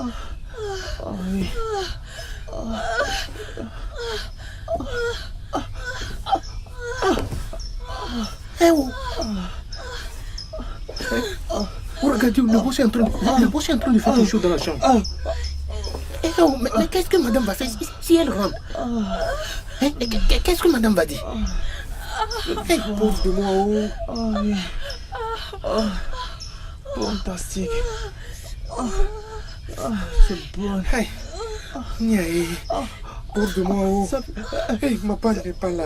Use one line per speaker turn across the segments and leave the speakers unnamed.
Oui.
Eh oh. Oh, regardez, le boss est en train de faire quelque chose dans la chambre. Eh oh, mais qu'est-ce que madame va faire si elle rentre? Qu'est-ce que madame va dire? Eh, pauvre de moi, oh.
Oui. Fantastique. C'est bon.
Hey. Pauvre de moi, oh. Hey, ma part n'est pas là.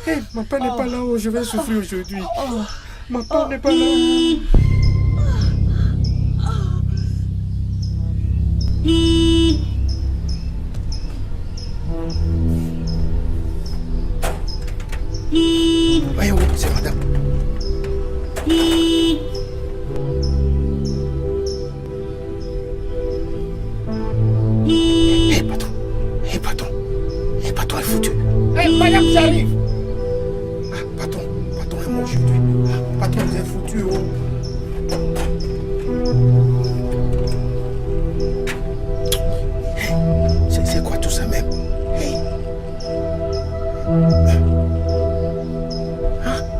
Hey, ma part n'est pas là, oh. Je vais souffrir aujourd'hui. Ma part n'est pas là. Ouais, oh, c'est madame. Patron, elle est foutue. Madame, j'arrive. Patron est mort aujourd'hui. Patron, vous êtes foutu, oh. C'est quoi tout ça même? Hey.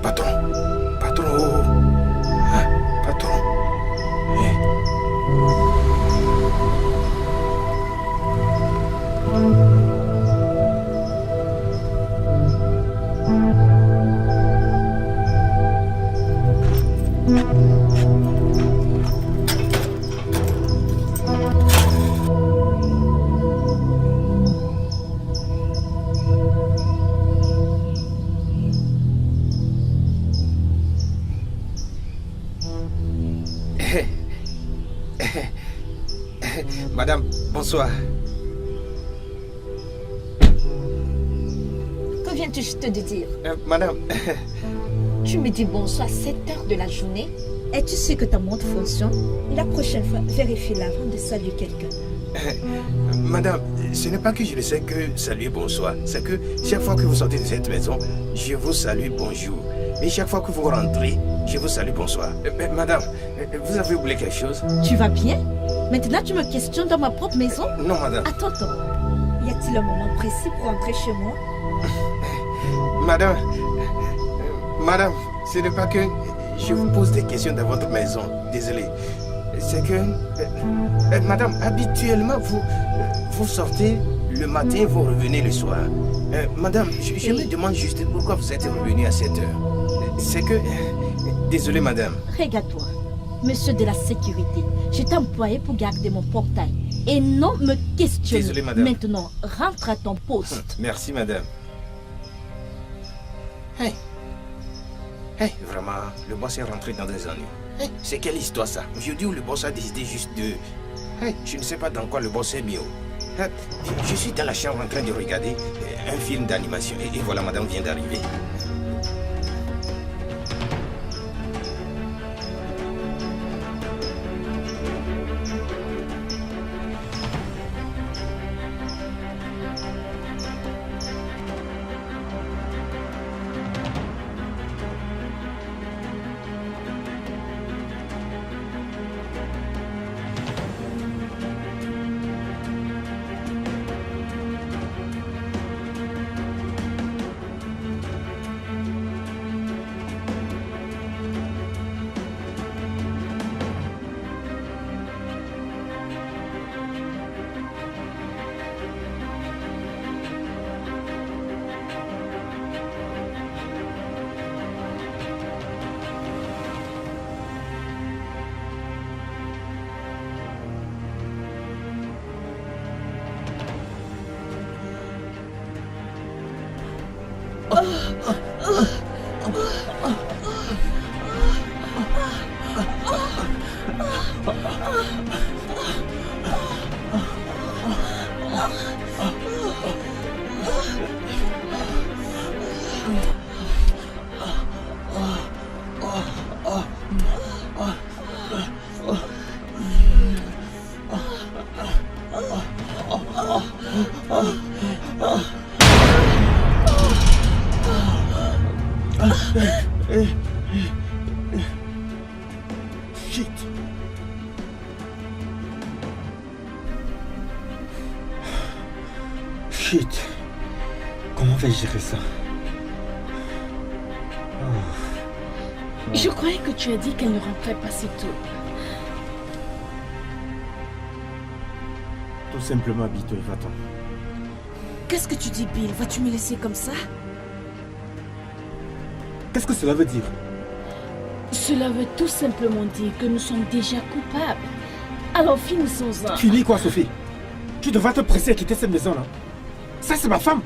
Patron, oh. Patron. Hey. Madame, bonsoir.
Que viens-tu juste de dire?
Madame.
Tu me dis bonsoir à 7 heures de la journée? Es-tu sûr que ta montre fonctionne? La prochaine fois, vérifie-la avant de saluer quelqu'un.
Madame, ce n'est pas que je ne sais que saluer bonsoir. C'est que chaque fois que vous sortez de cette maison, je vous salue bonjour. Et chaque fois que vous rentrez, je vous salue bonsoir. Madame, vous avez oublié quelque chose?
Tu vas bien? Maintenant, tu me questionnes dans ma propre maison?
Non, madame.
Attends. Y a-t-il un moment précis pour rentrer chez moi?
Madame, ce n'est pas que je vous pose des questions dans votre maison. Désolé. C'est que, madame, habituellement, vous sortez le matin, vous revenez le soir. Madame, je me demande juste pourquoi vous êtes revenu à cette heure. C'est que, désolé, madame.
Regarde-toi, monsieur de la sécurité, je t'ai employé pour garder mon portail et non me questionner.
Désolé, madame.
Maintenant, rentre à ton poste.
Merci, madame. Hey, vraiment, le boss est rentré dans des ennuis. Hey, c'est quelle histoire ça? Aujourd'hui où le boss a décidé juste de... Hey, je ne sais pas dans quoi le boss est mis. Hey, je suis dans la chambre en train de regarder un film d'animation et voilà, madame vient d'arriver.
Shit. Comment vais-je gérer ça?
Je croyais que tu as dit qu'elle ne rentrait pas si tôt.
Tout simplement habitué, va-t'en.
Qu'est-ce que tu dis, Bill? Vas-tu me laisser comme ça?
Qu'est-ce que cela veut dire?
Cela veut tout simplement dire que nous sommes déjà coupables. Alors finissons-en.
Fini quoi, Sophie? Tu devrais te presser à quitter cette maison-là. Ça, c'est ma femme.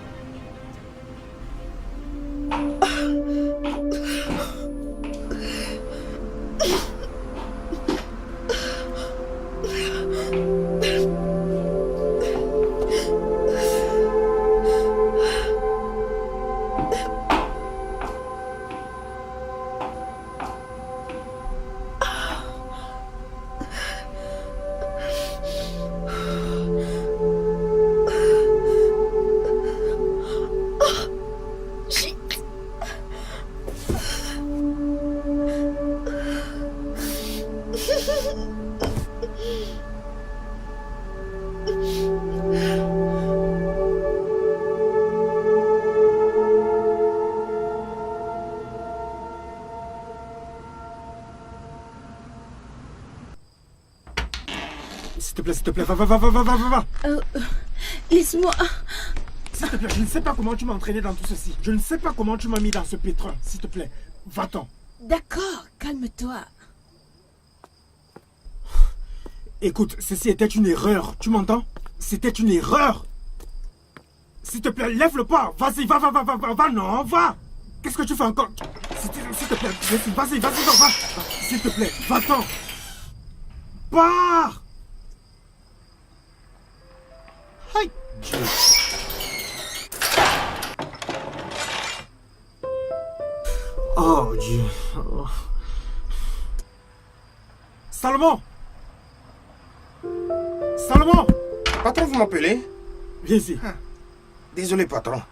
S'il te plaît, va.
Laisse-moi.
S'il te plaît, je ne sais pas comment tu m'as entraîné dans tout ceci. Je ne sais pas comment tu m'as mis dans ce pétrin. S'il te plaît, va-t'en.
D'accord, calme-toi.
Écoute, ceci était une erreur. Tu m'entends? C'était une erreur. S'il te plaît, lève le pas. Vas-y, va, non, va. Qu'est-ce que tu fais encore? S'il te plaît, vas-y, va. S'il te plaît, va-t'en. Pars. Aïe, Dieu. Oh, Dieu. Oh. Salomon!
Patron, vous m'appelez?
Viens ici.
Désolé, patron.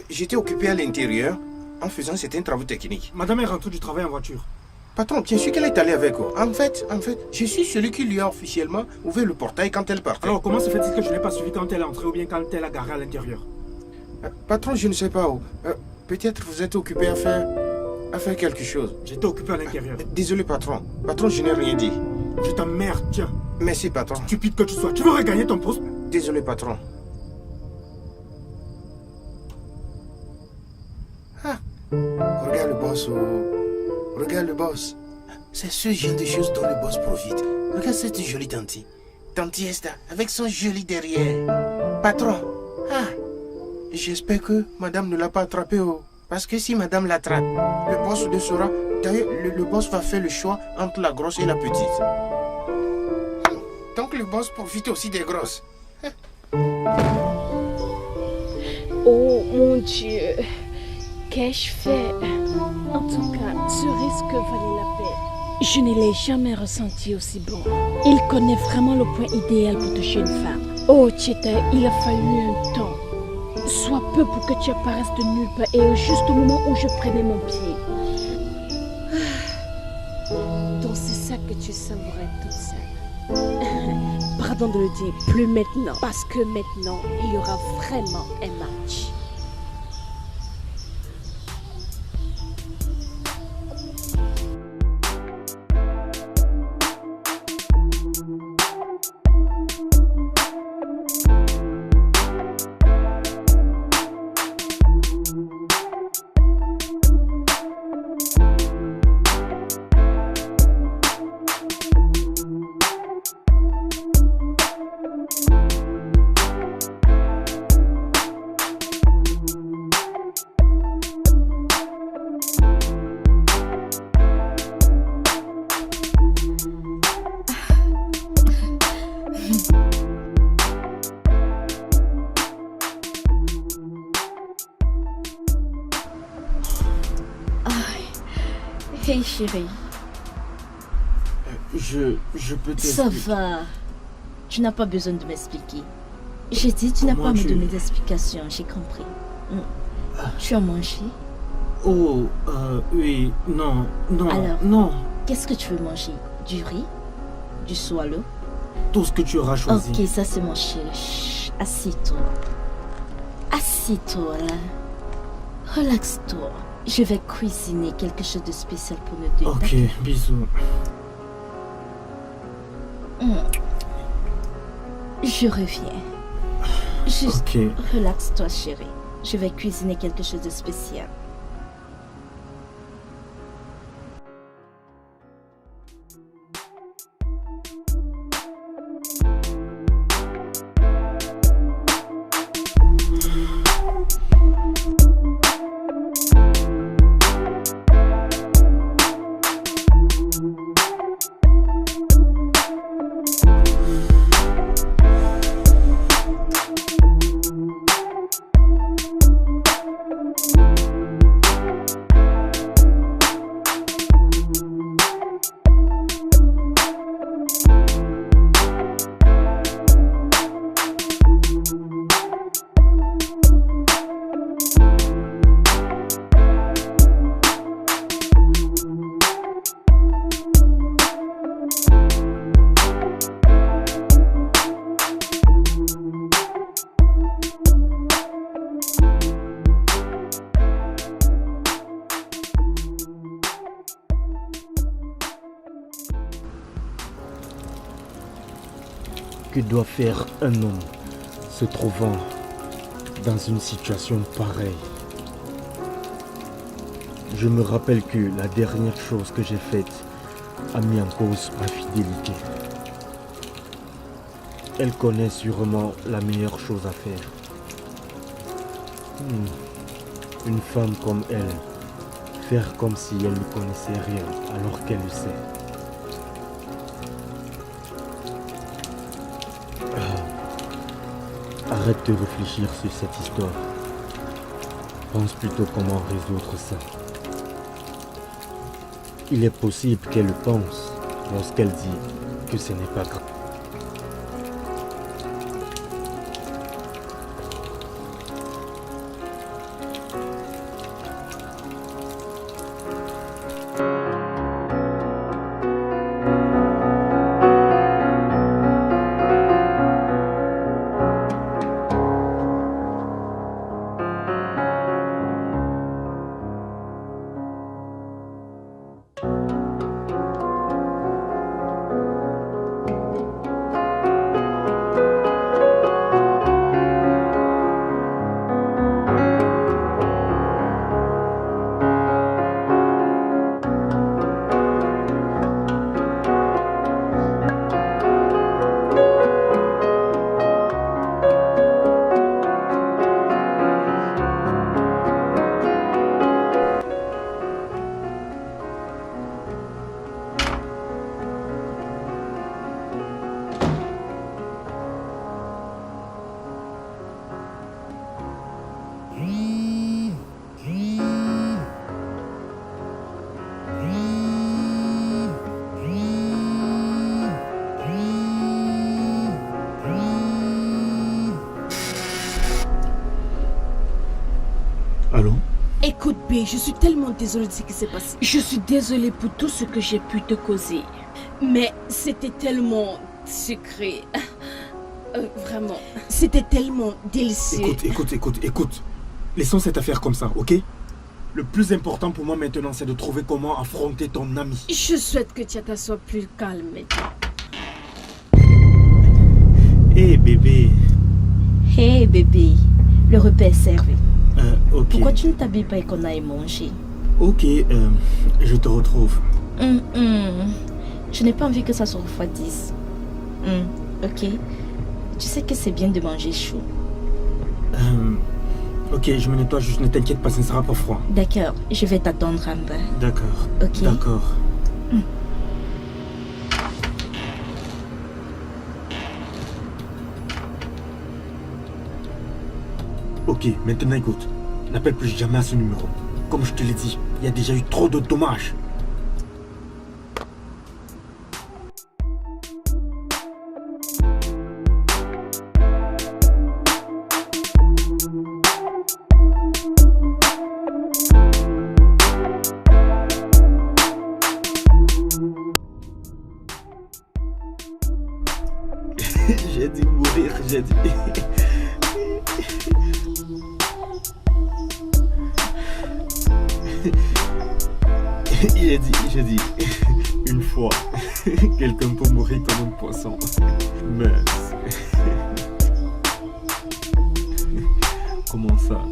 J'étais occupé à l'intérieur en faisant certains travaux techniques.
Madame est rentrée du travail en voiture.
Patron, bien sûr qu'elle est allée avec vous. En fait, je suis celui qui lui a officiellement ouvert le portail quand elle partait.
Alors, comment se fait-il que je n'ai pas suivi quand elle est entrée ou bien quand elle a garé à l'intérieur?
Patron, je ne sais pas où. Peut-être vous êtes occupé à faire quelque chose.
J'étais occupé à l'intérieur.
Désolé, patron. Patron, je n'ai rien dit.
Je t'emmerde, tiens.
Merci, patron.
Stupide que tu sois. Tu veux regagner ton poste?
Désolé, patron. Regarde le boss. Regarde le boss. C'est ce genre de choses dont le boss profite. Regarde cette jolie tantie. Tantie Esther, avec son joli derrière. Patron. J'espère que madame ne l'a pas attrapé. Parce que si madame l'attrape, le boss le saura. D'ailleurs, le boss va faire le choix entre la grosse et la petite. Donc le boss profite aussi des grosses.
Oh mon Dieu. Qu'ai-je fait? En tout cas, ce risque valait la peine. Je ne l'ai jamais ressenti aussi bon. Il connaît vraiment le point idéal pour toucher une femme. Oh Cheta, il a fallu un temps. Soit peu pour que tu apparaisses de nulle part et au juste au moment où je prenais mon pied. Donc c'est ça que tu savourais toute seule. Pardon de le dire, plus maintenant. Parce que maintenant, il y aura vraiment un match. Hey chérie.
Je peux t'expliquer.
Ça va. Tu n'as pas besoin de m'expliquer. J'ai dit tu n'as pas à me donner d'explications, j'ai compris. Tu as mangé?
Oh, oui, non.
Alors,
non.
Qu'est-ce que tu veux manger? Du riz? Du swallow?
Tout ce que tu auras choisi.
Ok, ça c'est mon chéri. Chut, assieds-toi.
Assis-toi là. Relaxe-toi. Je vais cuisiner quelque chose de spécial pour nous deux.
Ok, bisous.
Je reviens. Juste
Ok.
relaxe-toi, chérie. Je vais cuisiner quelque chose de spécial.
Que doit faire un homme se trouvant dans une situation pareille? Je me rappelle que la dernière chose que j'ai faite a mis en cause ma fidélité. Elle connaît sûrement la meilleure chose à faire. Une femme comme elle, faire comme si elle ne connaissait rien alors qu'elle le sait. Arrête de réfléchir sur cette histoire. Pense plutôt comment résoudre ça. Il est possible qu'elle le pense lorsqu'elle dit que ce n'est pas grave.
Allô?
Écoute, B, je suis tellement désolée de ce qui s'est passé. Je suis désolée pour tout ce que j'ai pu te causer. Mais c'était tellement sucré. Vraiment. C'était tellement délicieux.
Écoute. Laissons cette affaire comme ça, ok? Le plus important pour moi maintenant, c'est de trouver comment affronter ton ami.
Je souhaite que Tchata soit plus calme maintenant.
Hé bébé.
Hé bébé, le repas est servi.
Ok.
Pourquoi tu ne t'habilles pas et qu'on aille manger?
Ok, je te retrouve.
Je n'ai pas envie que ça se refroidisse. Ok. Tu sais que c'est bien de manger chaud.
Ok, je me nettoie juste, ne t'inquiète pas, ce ne sera pas froid.
D'accord, je vais t'attendre en bas.
D'accord.
Ok.
D'accord. Ok, maintenant écoute. N'appelle plus jamais à ce numéro. Comme je te l'ai dit, il y a déjà eu trop de dommages. J'ai dû mourir, j'ai dû...
J'ai dit, une fois, quelqu'un peut mourir comme un poisson. Mais... Comment ça?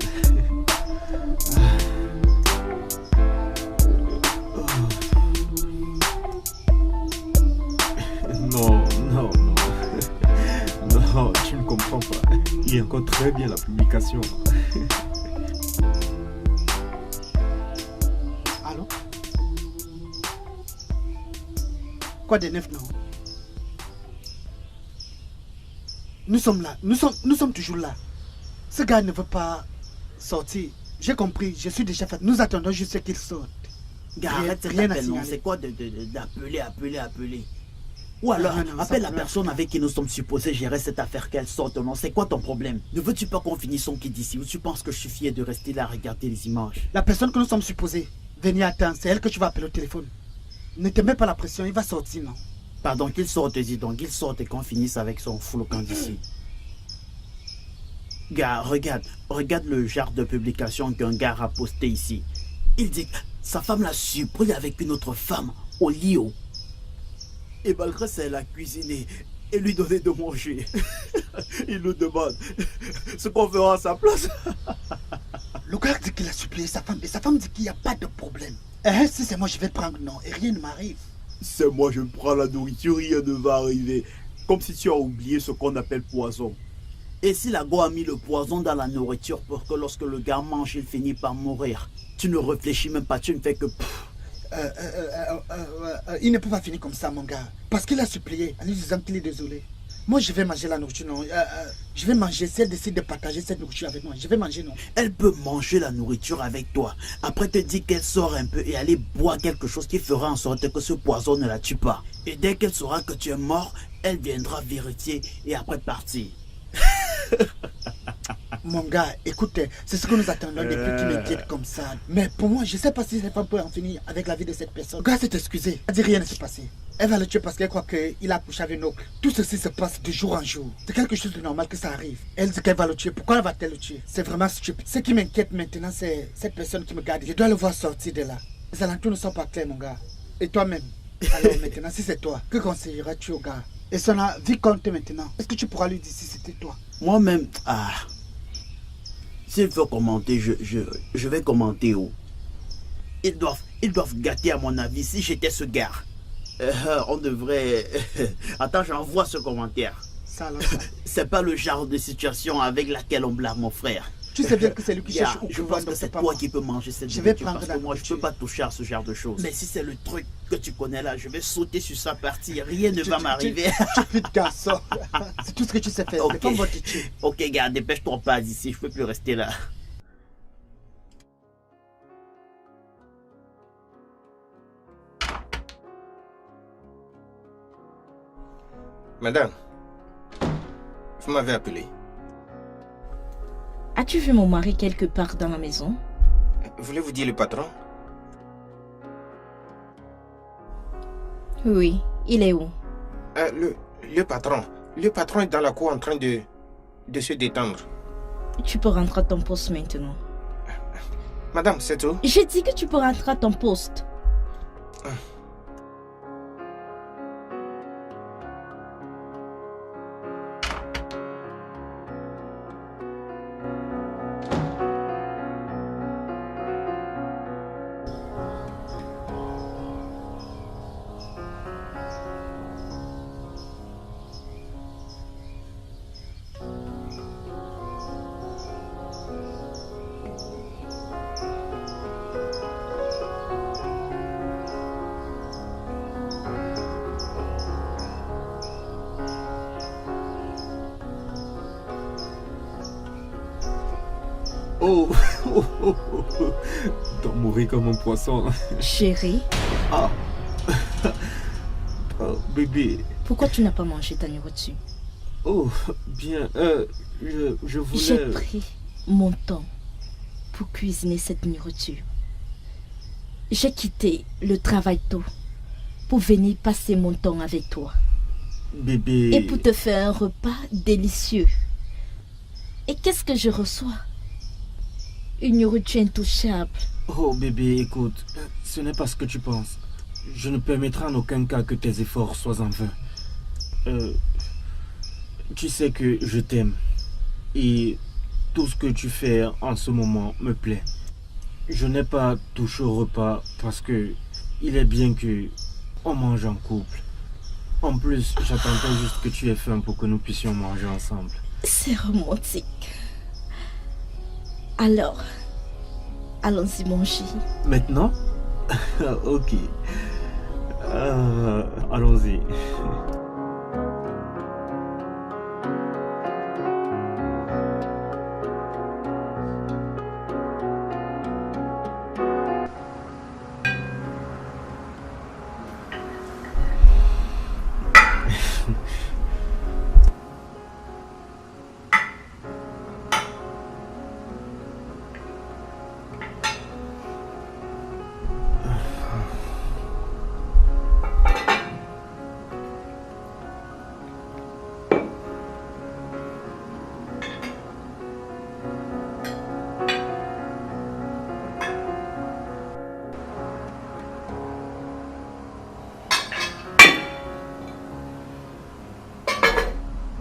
Non. Non, tu ne comprends pas. Il y a encore très bien la publication.
Allô? Quoi de neuf, non? Nous sommes là. Nous sommes toujours là. Ce gars ne veut pas sortir. J'ai compris. Je suis déjà fait. Nous attendons juste qu'il sorte.
Gars, arrête cet
Rien à
appel, non.
signaler.
C'est quoi d'appeler? Ou alors,
Non,
appelle
ça
la
peut
personne
être.
avec qui nous sommes supposés gérer cette affaire, qu'elle sorte, non. C'est quoi ton problème? Ne veux-tu pas qu'on finisse son kit d'ici, ou tu penses que je suis fier de rester là à regarder les images?
La personne que nous sommes supposés venir attendre, c'est elle que tu vas appeler au téléphone. Ne te mets pas la pression, il va sortir, non?
Pardon, qu'il sorte, dis donc, qu'il sorte et qu'on finisse avec son full camp d'ici. Gars, regarde le genre de publication qu'un gars a posté ici. Il dit que sa femme l'a surpris avec une autre femme au lit. Et malgré ça, elle a cuisiné et lui donné de manger. Il nous demande ce qu'on fera à sa place.
Le gars dit qu'il a supplié sa femme et sa femme dit qu'il n'y a pas de problème. Si c'est moi, je vais prendre, non, et rien ne m'arrive.
C'est moi, je prends la nourriture, rien ne va arriver. Comme si tu as oublié ce qu'on appelle poison.
Et si la go a mis le poison dans la nourriture pour que lorsque le gars mange, il finit par mourir, tu ne réfléchis même pas, tu ne fais que...
Il ne peut pas finir comme ça, mon gars. Parce qu'il a supplié en lui disant qu'il est désolé. Moi, je vais manger la nourriture, non. Je vais manger. Si elle décide de partager cette nourriture avec moi, je vais manger, non.
Elle peut manger la nourriture avec toi. Après te dire qu'elle sort un peu et aller boire quelque chose qui fera en sorte que ce poison ne la tue pas. Et dès qu'elle saura que tu es mort, elle viendra vérifier et après partir.
Mon gars, écoute, c'est ce que nous attendons depuis qu'il m'inquiète comme ça. Mais pour moi, je sais pas si cette femme peut en finir avec la vie de cette personne. Le gars s'est excusé. Elle dit rien ne s'est passé. Elle va le tuer parce qu'elle croit qu'il a couché avec une autre. Tout ceci se passe de jour en jour. C'est quelque chose de normal que ça arrive. Elle dit qu'elle va le tuer. Pourquoi va-t-elle le tuer? C'est vraiment stupide. Ce qui m'inquiète maintenant, c'est cette personne qui me garde. Je dois le voir sortir de là. Les alentours ne sont pas clairs, mon gars. Et toi-même? Alors maintenant, si c'est toi, que conseilleras-tu au gars? Et son vie compte maintenant. Est-ce que tu pourras lui dire si c'était toi?
Moi-même, s'il faut commenter, je vais commenter où? Ils doivent gâter à mon avis si j'étais ce gars. On devrait... Attends, j'envoie ce commentaire.
Ça, alors,
C'est pas le genre de situation avec laquelle on blâme mon frère.
tu sais bien que c'est lui qui cherche au
Je
pouvoir,
pense que
donc
c'est
pas
toi
moi.
qui peux manger cette
Je vais
nourriture
prendre
parce
la
que moi je
nourriture.
peux pas toucher à ce genre de choses. Mais si c'est le truc que tu connais là, je vais sauter sur sa partie, rien ne va m'arriver.
Tu petit garçon. C'est tout ce que tu sais faire.
Ok.
C'est pas moi qui tue.
Ok gars, dépêche-toi pas d'ici, je peux plus rester là.
Madame, vous m'avez appelé.
As-tu vu mon mari quelque part dans la maison?
Voulez-vous dire le patron?
Oui, il est où?
Le patron. Le patron est dans la cour en train de se détendre.
Tu peux rentrer à ton poste maintenant.
Madame, c'est tout?
J'ai dit que tu peux rentrer à ton poste.
Oh, T'as mourir comme un poisson.
Chérie,
Oh, bébé.
pourquoi tu n'as pas mangé ta nourriture?
Oh, bien. Je
J'ai
voulais...
pris mon temps pour cuisiner cette nourriture. J'ai quitté le travail tôt pour venir passer mon temps avec toi
Bébé...
et pour te faire un repas délicieux. Et qu'est-ce que je reçois? Une nourriture intouchable.
Oh bébé, écoute, ce n'est pas ce que tu penses. Je ne permettrai en aucun cas que tes efforts soient en vain. Tu sais que je t'aime. Et tout ce que tu fais en ce moment me plaît. Je n'ai pas touché au repas parce que il est bien que on mange en couple. En plus, j'attendais juste que tu aies faim pour que nous puissions manger ensemble.
C'est romantique. Alors, allons-y manger.
Maintenant? Ok. Allons-y.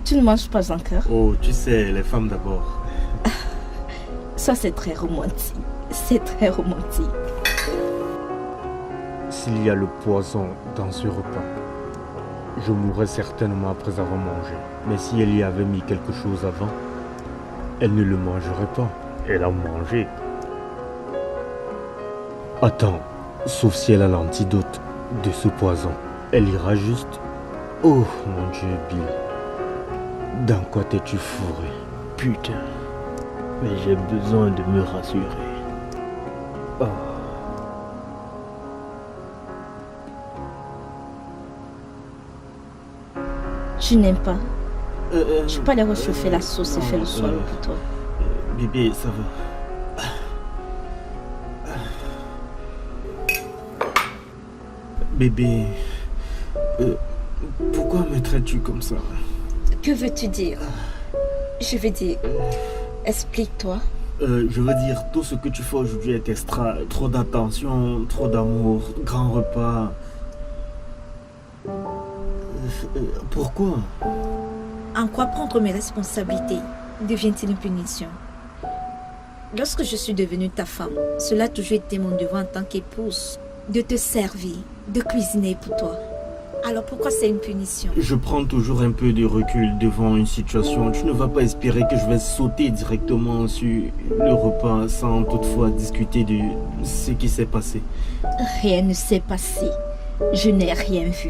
Tu ne manges pas encore?
Oh, tu sais, les femmes d'abord.
Ça, c'est très romantique. C'est très romantique.
S'il y a le poison dans ce repas, je mourrais certainement après avoir mangé. Mais si elle y avait mis quelque chose avant, elle ne le mangerait pas. Elle a mangé. Attends, sauf si elle a l'antidote de ce poison. Elle ira juste... Oh mon Dieu, Bill. Dans quoi t'es-tu fourré?
Putain. Mais j'ai besoin de me rassurer. Oh.
Tu n'aimes pas? Je peux aller réchauffer la sauce et faire le soir pour toi.
Bébé, ça va. Bébé, pourquoi me traites-tu comme ça?
Que veux-tu dire? Je veux dire, explique-toi.
Je veux dire, tout ce que tu fais aujourd'hui est extra. Trop d'attention, trop d'amour, grand repas. Pourquoi?
En quoi prendre mes responsabilités devient-il une punition? Lorsque je suis devenue ta femme, cela a toujours été mon devoir en tant qu'épouse, de te servir, de cuisiner pour toi. Alors pourquoi c'est une punition?
Je prends toujours un peu de recul devant une situation. Tu ne vas pas espérer que je vais sauter directement sur le repas sans toutefois discuter de ce qui s'est passé.
Rien ne s'est passé. Je n'ai rien vu.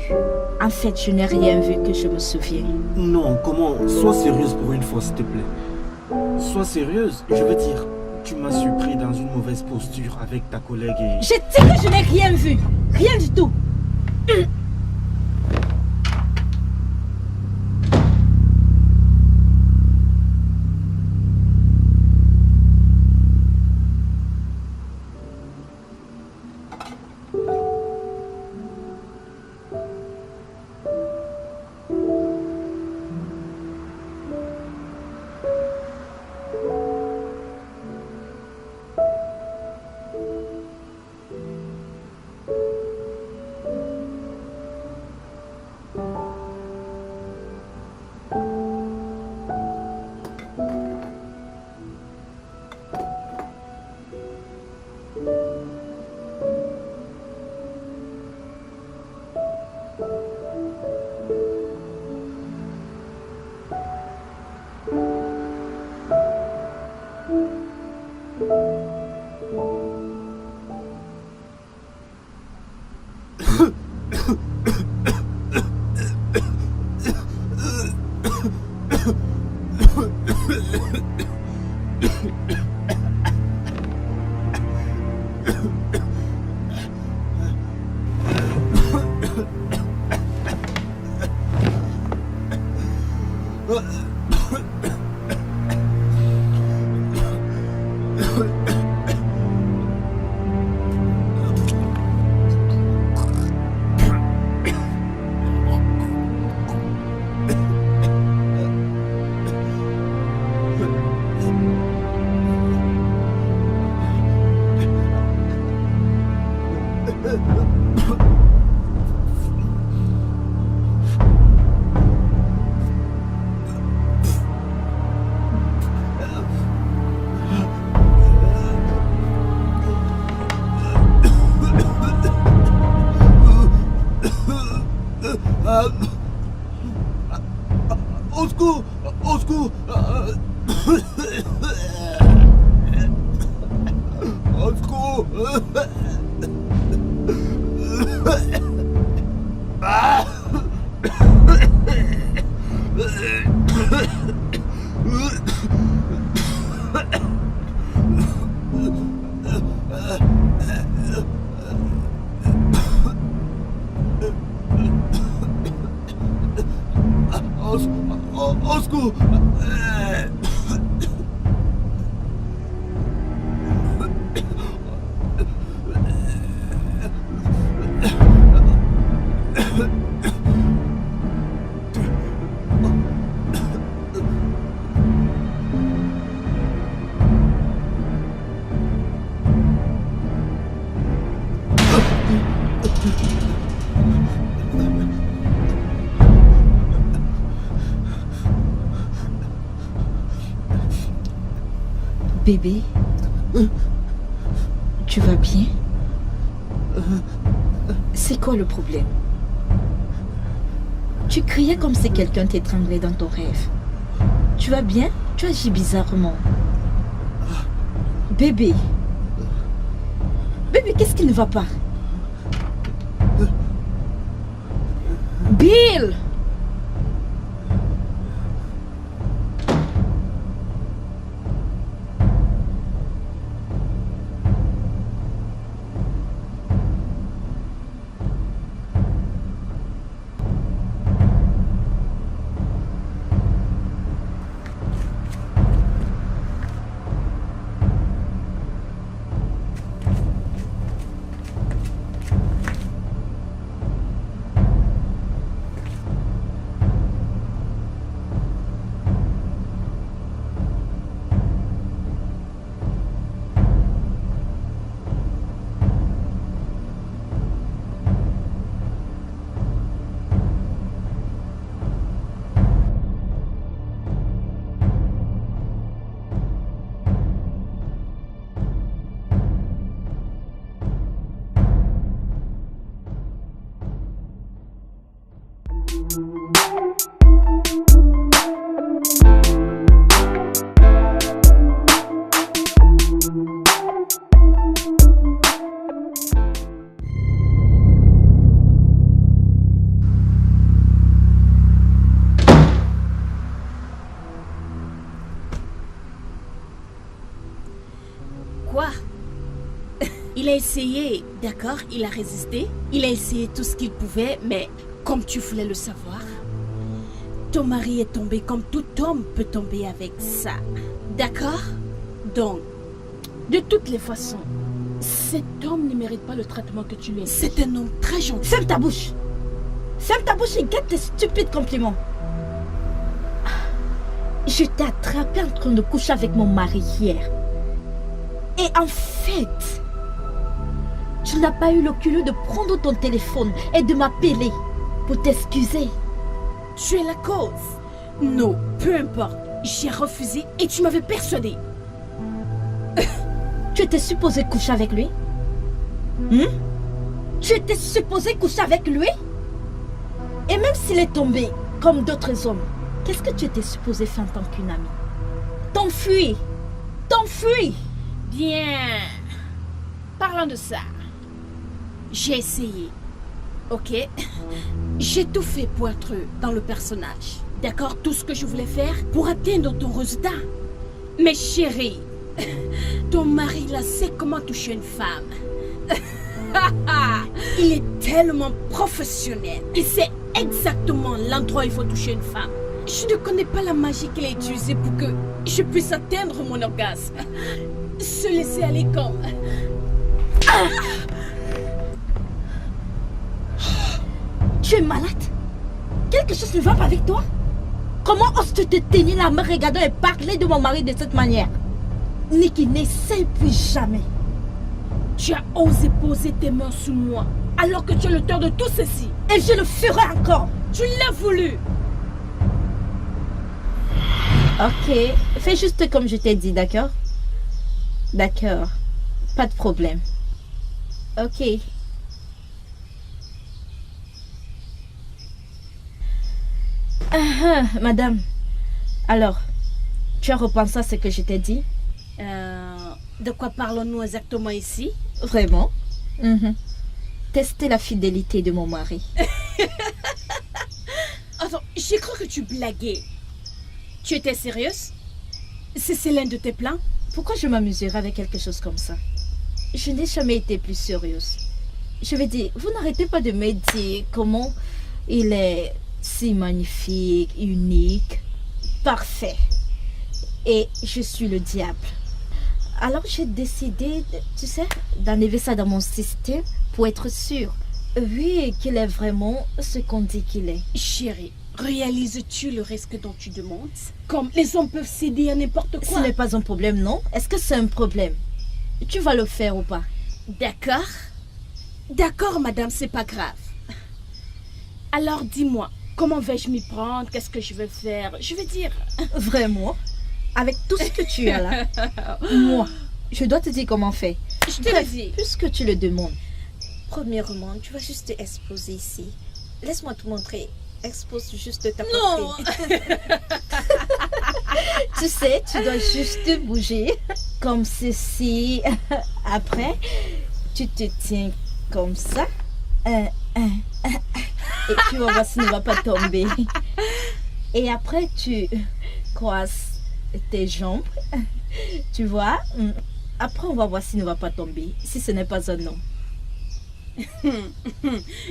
En fait, je n'ai rien vu que je me souvienne.
Non, comment? Sois sérieuse pour une fois, s'il te plaît. Sois sérieuse, je veux dire. Tu m'as surpris dans une mauvaise posture avec ta collègue et...
J'ai dit que je n'ai rien vu. Rien du tout.
secours. Au secours. Au secours.
Bébé, tu vas bien? C'est quoi le problème? Tu criais comme si quelqu'un t'étranglait dans ton rêve. Tu vas bien? Tu agis bizarrement. Bébé. Bébé, qu'est-ce qui ne va pas? Bill!
Quoi? Il a essayé, d'accord, il a résisté. Il a essayé tout ce qu'il pouvait, mais comme tu voulais le savoir, ton mari est tombé comme tout homme peut tomber avec ça. D'accord? Donc, de toutes les façons, cet homme ne mérite pas le traitement que tu lui as. C'est un homme très gentil.
Ferme ta bouche! Ferme ta bouche et guette tes stupides compliments. Je t'ai attrapé en train de coucher avec mon mari hier. Et en fait, tu n'as pas eu le culot de prendre ton téléphone et de m'appeler pour t'excuser.
Tu es la cause. Non, peu importe. J'ai refusé et tu m'avais persuadé.
Tu étais supposé coucher avec lui? Tu étais supposé coucher avec lui? Et même s'il est tombé comme d'autres hommes, qu'est-ce que tu étais supposé faire en tant qu'une amie? T'enfuir! T'enfuir!
Bien. Parlons de ça. J'ai essayé. Ok? J'ai tout fait pour être dans le personnage. D'accord? Tout ce que je voulais faire pour atteindre ton résultat. Mais chérie, ton mari là sait comment toucher une femme. Il est tellement professionnel. Il sait exactement l'endroit où il faut toucher une femme. Je ne connais pas la magie qu'il a utilisée pour que je puisse atteindre mon orgasme. Se laisser aller comme...
Tu es malade? Quelque chose ne va pas avec toi? Comment oses-tu te tenir là, me regarder et parler de mon mari de cette manière? Nikki, n'essaie plus jamais.
Tu as osé poser tes mains sur moi, alors que tu es l'auteur de tout ceci.
Et je le ferai encore.
Tu l'as voulu.
Ok, fais juste comme je t'ai dit, d'accord? D'accord, pas de problème. Ok. Madame, alors, Tu as repensé à ce que je t'ai dit?
De quoi parlons-nous exactement ici?
Vraiment? Tester la fidélité de mon mari.
Attends, j'ai cru que tu blaguais. Tu étais sérieuse? C'est l'un de tes plans?
Pourquoi je m'amuserais avec quelque chose comme ça? Je n'ai jamais été plus sérieuse. Je veux dire, vous n'arrêtez pas de me dire comment il est si magnifique, unique, parfait. Et je suis le diable. Alors j'ai décidé, tu sais, d'enlever ça dans mon système pour être sûre. Oui, qu'il est vraiment ce qu'on dit qu'il est.
Chérie, réalises-tu le risque dont tu demandes? Comme les hommes peuvent céder à n'importe quoi.
Ce n'est pas un problème, non? Est-ce que c'est un problème? Tu vas le faire ou pas?
D'accord. D'accord, madame, c'est pas grave. Alors dis-moi, comment vais-je m'y prendre? Qu'est-ce que je vais faire? Je veux dire...
Vraiment? Avec tout ce que tu as là, moi, je dois te dire comment faire.
Je te le dis.
Puisque tu le demandes. Premièrement, tu vas juste te exposer ici. Laisse-moi te montrer. Expose juste ta poitrine.
Non.
Tu sais, tu dois juste bouger comme ceci. Après, tu te tiens comme ça. Et tu vas voir si ne va pas tomber. Et après, tu croises tes jambes. Tu vois? Après, on va voir s'il ne va pas tomber. Si ce n'est pas un non.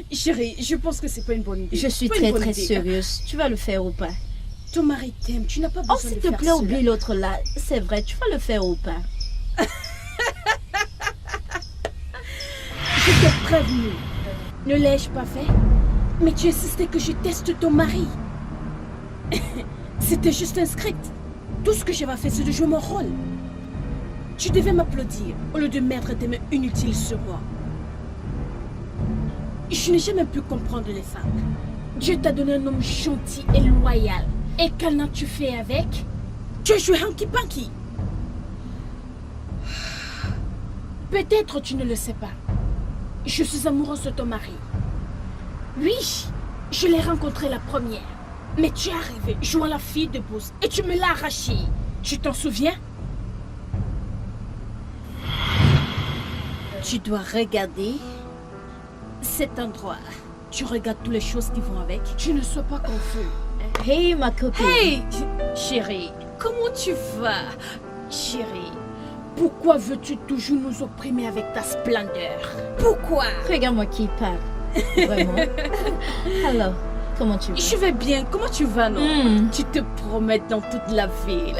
Chérie, je pense que c'est pas une bonne idée.
Je suis très sérieuse. Tu vas le faire ou pas?
Ton mari t'aime, tu n'as pas besoin de faire
s'il te plaît, oublie l'autre là. C'est vrai, tu vas le faire ou pas?
Je t'ai prévenu. Ne l'ai-je pas fait? Mais tu insistais que je teste ton mari. C'était juste un script. Tout ce que j'avais fait, c'est de jouer mon rôle. Tu devais m'applaudir au lieu de mettre tes mains inutiles sur moi. Je n'ai jamais pu comprendre les femmes. Dieu t'a donné un homme gentil et loyal. Et qu'en as-tu fait avec? Tu as joué hanky-panky. Peut-être tu ne le sais pas. Je suis amoureuse de ton mari. Oui, je l'ai rencontré la première. Mais tu es arrivée jouant la fille de boss et tu me l'as arrachée. Tu t'en souviens? Tu dois regarder cet endroit. Tu regardes toutes les choses qui vont avec. Tu ne sois pas confus.
Hey, ma copine.
Hey, chérie, comment tu vas? Chérie, pourquoi veux-tu toujours nous opprimer avec ta splendeur? Pourquoi?
Regarde-moi qui parle. Vraiment. Alors, comment tu vas?
Je vais bien. Comment tu vas, non? Tu te promets dans toute la ville.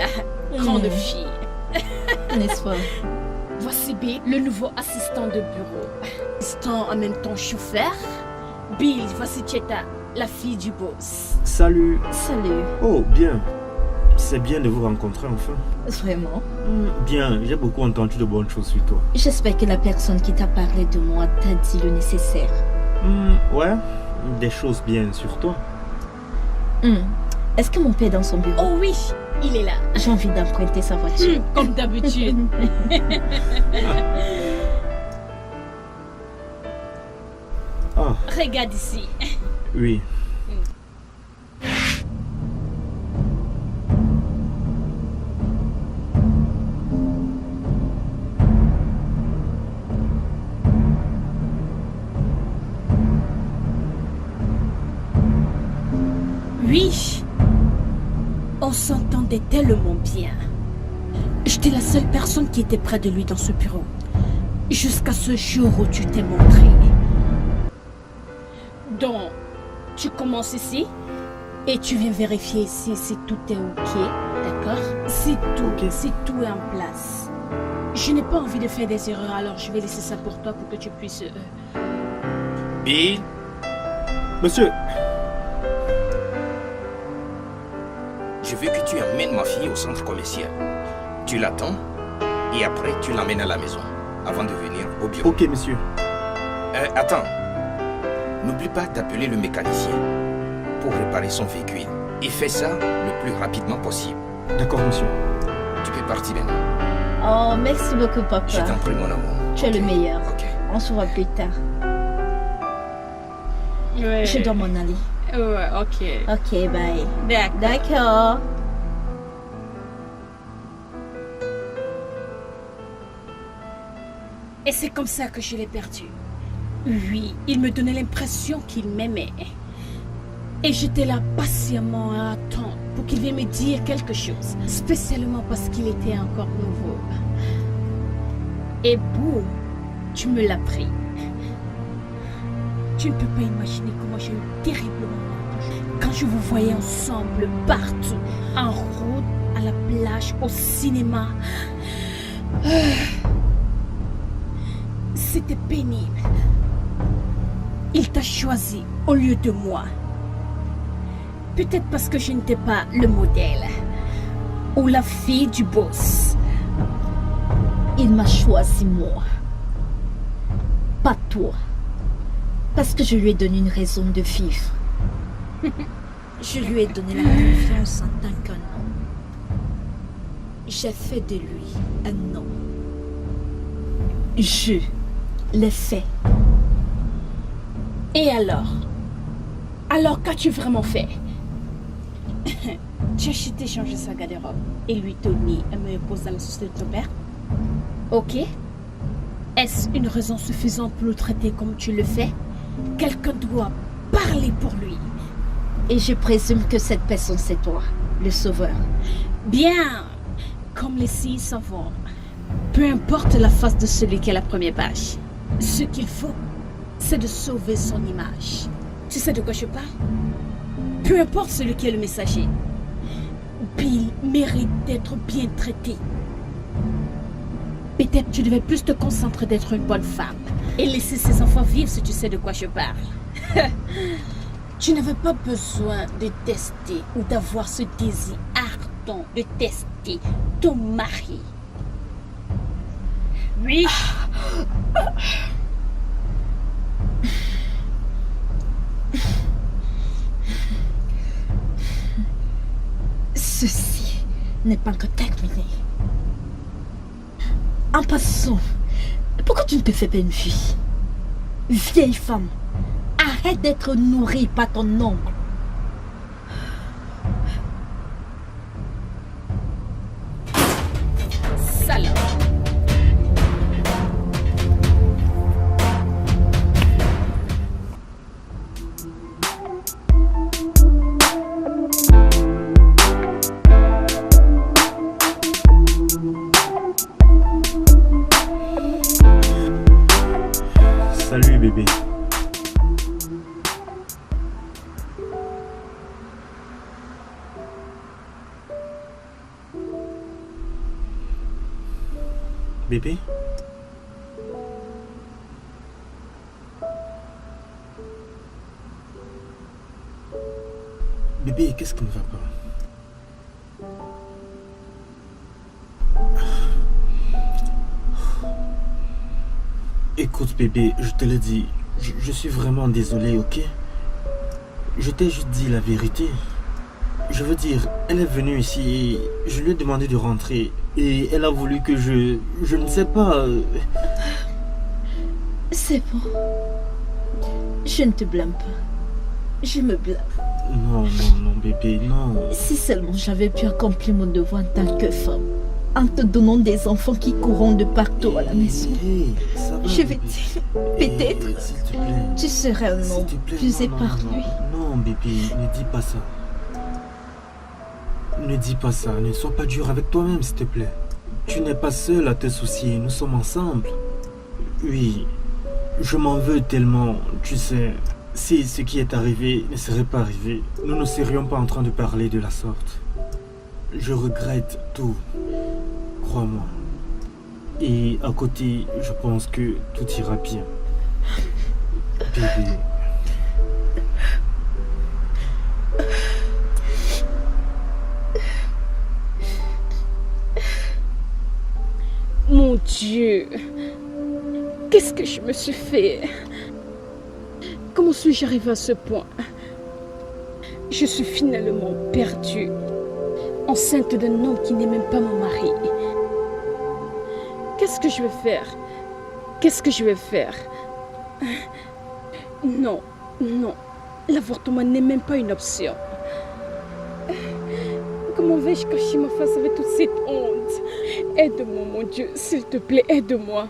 Grande fille.
N'est-ce pas?
Voici Bill, le nouveau assistant de bureau. Assistant en même temps chauffeur. Bill, voici Cheta, la fille du boss.
Salut.
Salut.
Oh, bien. C'est bien de vous rencontrer enfin.
Vraiment?
Bien, j'ai beaucoup entendu de bonnes choses sur toi.
J'espère que la personne qui t'a parlé de moi t'a dit le nécessaire.
Ouais, des choses bien sur toi.
Est-ce que mon père est dans son bureau?
Oh oui, il est là.
J'ai envie d'emprunter sa voiture.
Comme d'habitude.
Ah.
Regarde ici.
Oui.
Oui, on s'entendait tellement bien. J'étais la seule personne qui était près de lui dans ce bureau. Jusqu'à ce jour où tu t'es montré. Donc, tu commences ici et tu viens vérifier ici si tout est ok, d'accord? Si tout est en place. Je n'ai pas envie de faire des erreurs, alors je vais laisser ça pour toi pour que tu puisses...
Bill?
Monsieur.
Je veux que tu amènes ma fille au centre commercial. Tu l'attends et après tu l'emmènes à la maison avant de venir au bureau.
Ok, monsieur.
Attends. N'oublie pas d'appeler le mécanicien pour réparer son véhicule. Et fais ça le plus rapidement possible.
D'accord, monsieur.
Tu peux partir maintenant.
Oh, merci beaucoup, papa.
Je t'en prie, mon amour.
Tu es le meilleur.
Ok.
On se voit plus tard.
Ouais.
Je dois m'en aller.
Ouais, ok.
Ok, bye.
D'accord.
D'accord.
Et c'est comme ça que je l'ai perdu. Oui, il me donnait l'impression qu'il m'aimait. Et j'étais là patiemment à attendre pour qu'il vienne me dire quelque chose. Spécialement parce qu'il était encore nouveau. Et boum, tu me l'as pris. Tu ne peux pas imaginer comment j'ai eu terriblement mal quand je vous voyais ensemble partout, en route, à la plage, au cinéma. C'était pénible. Il t'a choisi au lieu de moi. Peut-être parce que je n'étais pas le modèle ou la fille du boss.
Il m'a choisi moi, pas toi. Parce que je lui ai donné une raison de vivre. Je lui ai donné la confiance en tant qu'un homme. J'ai fait de lui un homme. Je l'ai fait.
Et alors? Alors qu'as-tu vraiment fait? Tu as acheté changer sa garde-robe et lui donner un meilleur poste dans la société de ton père? Ok. Est-ce une raison suffisante pour le traiter comme tu le fais? Quelqu'un doit parler pour lui.
Et je présume que cette personne, c'est toi, le sauveur.
Bien, comme les signes s'en vont. Peu importe la face de celui qui est à la première page. Ce qu'il faut, c'est de sauver son image. Tu sais de quoi je parle? Peu importe celui qui est le messager. Bill mérite d'être bien traité. Peut-être tu devais plus te concentrer d'être une bonne femme et laisser ses enfants vivre si tu sais de quoi je parle. Tu n'avais pas besoin de tester ou d'avoir ce désir ardent de tester ton mari. Oui.
Ceci n'est pas encore terminé. En passant, pourquoi tu ne te fais pas une fille? Vieille femme, arrête d'être nourrie par ton oncle.
Salope.
Salut bébé. Bébé? Bébé, qu'est-ce qui ne va pas? Écoute bébé, je te le dis, je suis vraiment désolé, ok? Je t'ai juste dit la vérité. Je veux dire, elle est venue ici et je lui ai demandé de rentrer. Et elle a voulu que je ne sais pas...
C'est bon. Je ne te blâme pas. Je me blâme.
Non, bébé, non.
Si seulement j'avais pu accomplir mon devoir en tant que femme, en te donnant des enfants qui courront de partout à la maison.
Ça va,
Je vais dire, peut-être,
s'il te plaît.
tu serais un homme plus épargné.
Non, bébé, ne dis pas ça. Ne dis pas ça, ne sois pas dur avec toi-même, s'il te plaît. Tu n'es pas seul à te soucier, nous sommes ensemble. Oui, je m'en veux tellement, tu sais. Si ce qui est arrivé ne serait pas arrivé, nous ne serions pas en train de parler de la sorte. Je regrette tout, crois-moi. Et à côté, je pense que tout ira bien. Bébé.
Mon Dieu, qu'est-ce que je me suis fait? Comment suis-je arrivée à ce point? Je suis finalement perdue, enceinte d'un homme qui n'est même pas mon mari. Qu'est-ce que je vais faire? Qu'est-ce que je vais faire? Non, non, l'avortement n'est même pas une option. Comment vais-je cacher ma face avec toute cette honte? Aide-moi, mon Dieu, s'il te plaît, aide-moi.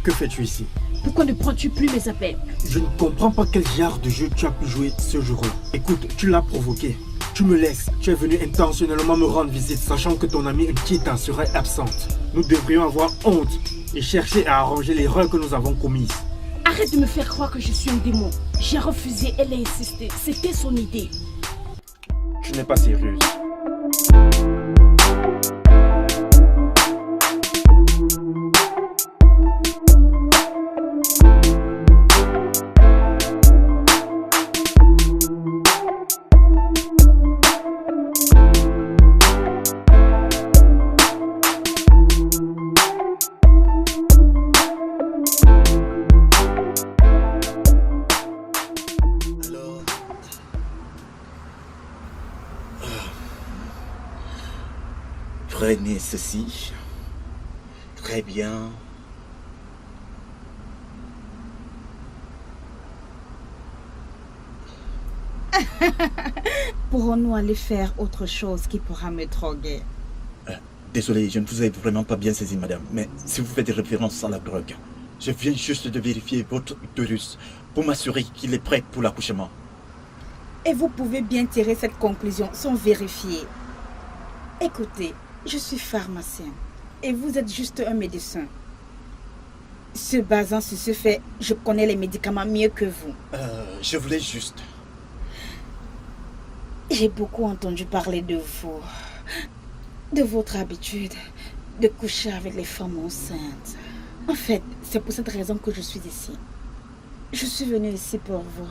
Que fais-tu ici?
Pourquoi ne prends-tu plus mes appels?
Je ne comprends pas quel genre de jeu tu as pu jouer ce jour-là. Écoute, tu l'as provoqué. Tu me laisses. Tu es venu intentionnellement me rendre visite, sachant que ton amie Nkita serait absente. Nous devrions avoir honte et chercher à arranger l'erreur que nous avons commise.
Arrête de me faire croire que je suis un démon. J'ai refusé, elle a insisté. C'était son idée.
Tu n'es pas sérieuse.
Prenez ceci. Très bien.
Pourrons-nous aller faire autre chose qui pourra me droguer?
Désolé, je ne vous ai vraiment pas bien saisi, madame, mais si vous faites des références à la drogue, je viens juste de vérifier votre utérus pour m'assurer qu'il est prêt pour l'accouchement.
Et vous pouvez bien tirer cette conclusion sans vérifier. Écoutez, je suis pharmacien et vous êtes juste un médecin. Se basant sur ce fait, je connais les médicaments mieux que vous.
Je voulais juste...
J'ai beaucoup entendu parler de vous, de votre habitude de coucher avec les femmes enceintes. En fait, c'est pour cette raison que je suis ici. Je suis venue ici pour vous.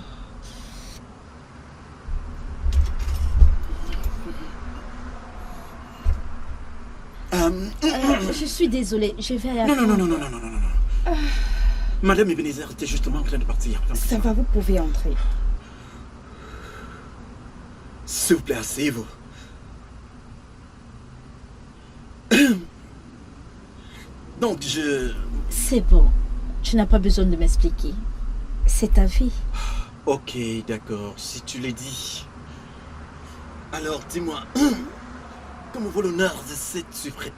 Je suis désolée, je vais aller...
Non. Madame Ebenezer était justement en train de partir.
Ça va, vous pouvez entrer.
S'il vous plaît, asseyez-vous. Donc,
C'est bon, tu n'as pas besoin de m'expliquer. C'est ta vie.
Ok, d'accord, si tu l'as dit. Alors, dis-moi, comment vaut l'honneur de cette surprise?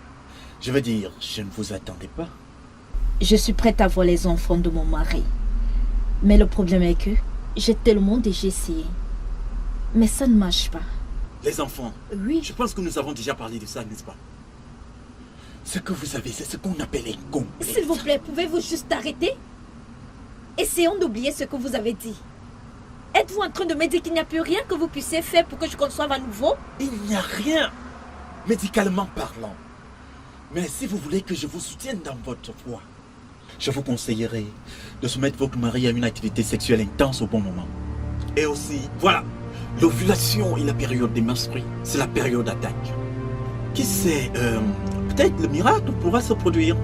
Je veux dire, je ne vous attendais pas.
Je suis prête à voir les enfants de mon mari. Mais le problème est que j'ai tellement déjà essayé. Mais ça ne marche pas.
Les enfants?
Oui.
Je pense que nous avons déjà parlé de ça, n'est-ce pas? Ce que vous avez, c'est ce qu'on appelle un complexe.
S'il vous plaît, pouvez-vous juste arrêter? Essayons d'oublier ce que vous avez dit. Êtes-vous en train de me dire qu'il n'y a plus rien que vous puissiez faire pour que je conçoive à nouveau?
Il n'y a rien, médicalement parlant. Mais si vous voulez que je vous soutienne dans votre foi, je vous conseillerais de soumettre votre mari à une activité sexuelle intense au bon moment. Et aussi, voilà, l'ovulation et la période des menstrues, c'est la période d'attaque. Qui sait, peut-être le miracle pourra se produire.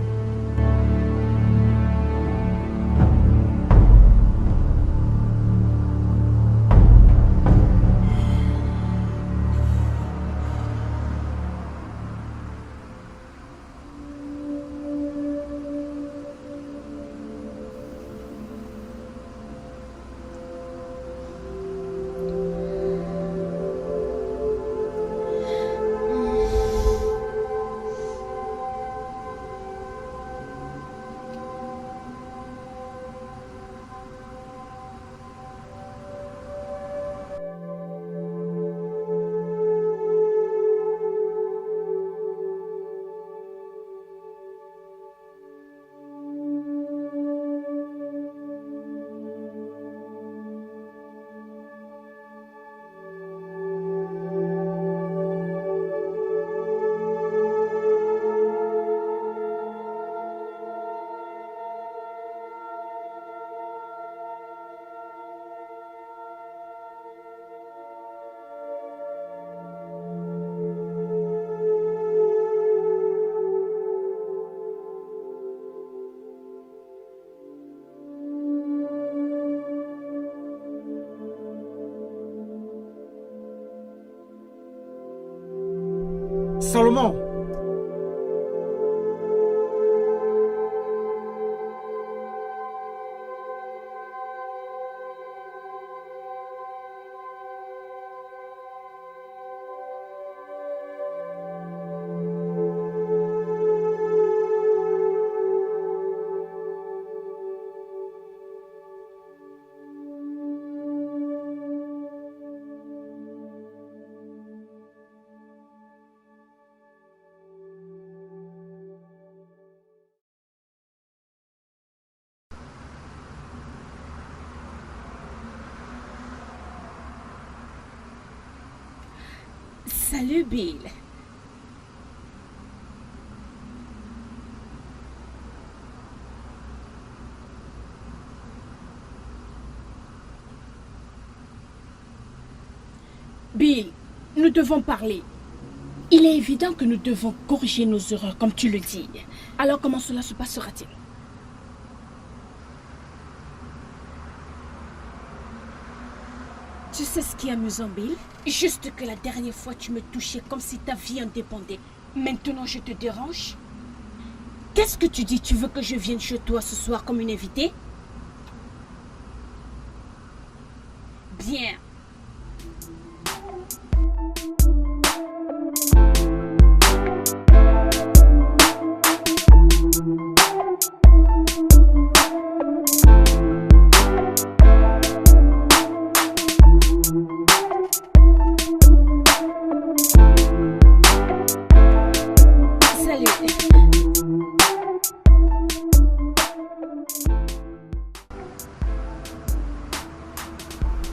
Salomon!
Salut Bill. Bill, nous devons parler. Il est évident que nous devons corriger nos erreurs, comme tu le dis. Alors comment cela se passera-t-il? Tu sais ce qui est amusant, Bill? Juste que la dernière fois, tu me touchais comme si ta vie en dépendait. Maintenant, je te dérange? Qu'est-ce que tu dis? Tu veux que je vienne chez toi ce soir comme une invitée? Bien.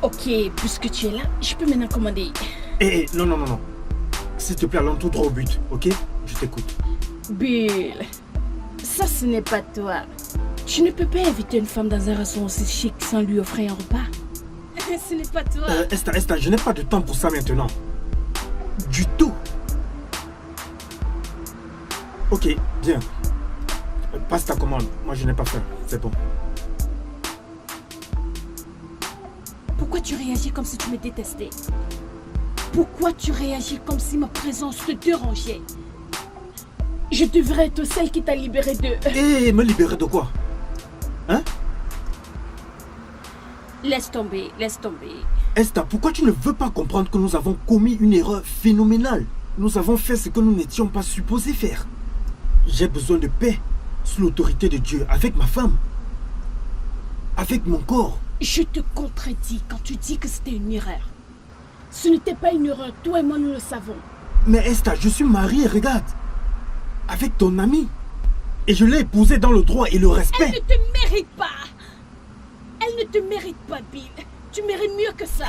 Ok, puisque tu es là, je peux maintenant commander.
Non. S'il te plaît, allons tout droit au but, ok? Je t'écoute.
Bill, ça ce n'est pas toi. Tu ne peux pas inviter une femme dans un restaurant aussi chic sans lui offrir un repas. Ce n'est pas toi.
Esta, je n'ai pas de temps pour ça maintenant. Du tout. Ok, bien. Passe ta commande. Moi, je n'ai pas faim. C'est bon.
Pourquoi tu réagis comme si tu me détestais? Pourquoi tu réagis comme si ma présence te dérangeait? Je devrais être celle qui t'a libéré de...
Me libérer de quoi? Hein?
Laisse tomber, laisse tomber.
Esta, pourquoi tu ne veux pas comprendre que nous avons commis une erreur phénoménale? Nous avons fait ce que nous n'étions pas supposés faire. J'ai besoin de paix, sous l'autorité de Dieu, avec ma femme, avec mon corps.
Je te contredis quand tu dis que c'était une erreur. Ce n'était pas une erreur, toi et moi nous le savons.
Mais Esta, je suis marié, regarde. Avec ton ami. Et je l'ai épousée dans le droit et le respect.
Elle ne te mérite pas. Elle ne te mérite pas, Bill. Tu mérites mieux que ça.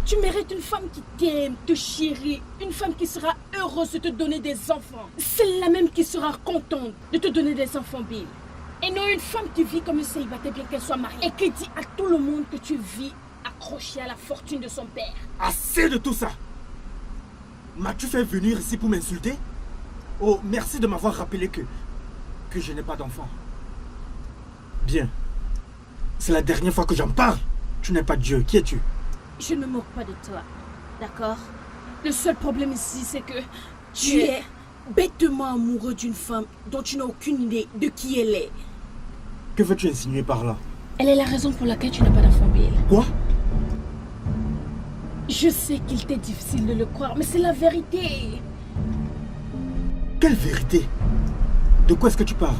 Tu mérites une femme qui t'aime, te chérit. Une femme qui sera heureuse de te donner des enfants. Celle-là même qui sera contente de te donner des enfants, Bill. Et non une femme qui vit comme une célibataire bien qu'elle soit mariée. Et qui dit à tout le monde que tu vis accrochée à la fortune de son père.
Assez de tout ça. M'as-tu fait venir ici pour m'insulter? Oh, merci de m'avoir rappelé que je n'ai pas d'enfant. Bien. C'est la dernière fois que j'en parle. Tu n'es pas Dieu. Qui es-tu?
Je ne me moque pas de toi. D'accord? Le seul problème ici, c'est que tu es bêtement amoureux d'une femme dont tu n'as aucune idée de qui elle est.
Que veux-tu insinuer par là?
Elle est la raison pour laquelle tu n'as pas d'enfant, Bill.
Quoi?
Je sais qu'il t'est difficile de le croire, mais c'est la vérité.
Quelle vérité? De quoi est-ce que tu parles?